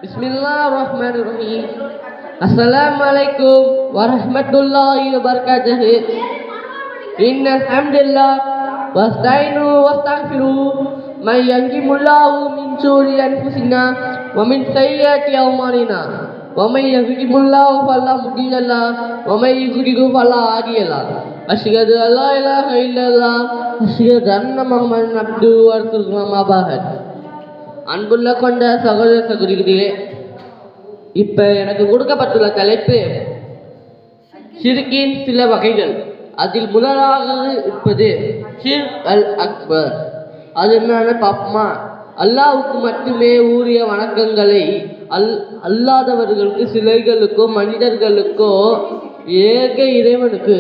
Bismillahirrahmanirrahim. Assalamualaikum warahmatullahi wabarakatuh. Innal hamdalillah wasta'inu wastaghfiru may yahdihillahu min shururi anfusina wa min sayyiati a'malina. Wa may yahdihillahu fala mudilla lahu wa may yudlil fala hadiya lahu. Asyhadu an la ilaha illallah wa asyhadu anna Muhammadan abduhu wa rasuluhu amma ba'd. அன்புள்ள கொண்ட சகோதர சகோதரிகளே, இப்ப எனக்கு கொடுக்கப்பட்டுள்ள தலைப்பு ஷிர்கின் சில வகைகள். அதில் முதலாக இருப்பது ஷிர்க் அல் அக்பர். அது என்னன்னு பாப்போமா? அல்லாஹ்வுக்கு மட்டுமே உரிய வணக்கங்களை அல்லாதவர்களுக்கு, சிலைகளுக்கோ மனிதர்களுக்கோ ஏக இறைவனுக்கு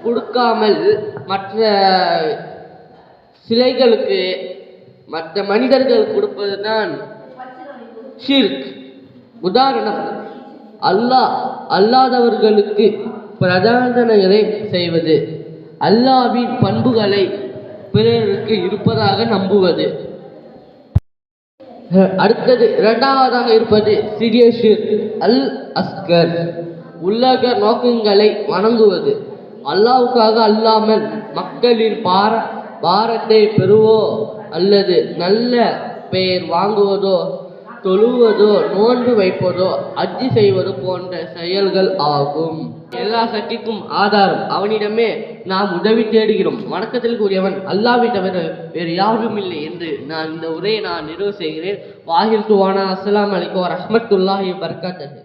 கொடுக்காமல் மற்ற சிலைகளுக்கு மற்ற மனிதர்கள் கொடுப்பதுதான் ஷிர்க். உதாரணம், அல்லாதவர்களுக்கு பிரார்த்தனைகளை செய்வது, அல்லாஹ்வின் பண்புகளை பிறருக்கு இருப்பதாக நம்புவது. அடுத்தது இரண்டாவதாக இருப்பது சிறிய ஷிர்க் அல் அஸ்கர். உலக நோக்கங்களை வணங்குவது, அல்லாஹ்வுக்காக அல்லாமல் மக்களின் பாரத்தை பெறுவோ அல்லது நல்ல பெயர் வாங்குவதோ, தொழுவதோ, நோன்பு வைப்பதோ, அஜ்ஜி செய்வதோ போன்ற செயல்கள் ஆகும். எல்லா சக்திக்கும் ஆதாரம் அவனிடமே நாம் உதவி தேடுகிறோம். வணக்கத்திற்குரியவன் அல்லாஹ்வை தவிர வேறு யாரும் இல்லை என்று நான் இந்த உரையை நிறைவு செய்கிறேன். வாஹிர் துவானா. அஸ்ஸலாமு அலைக்கும் வரஹ்மத்துல்லாஹி வபரகாத்துஹு.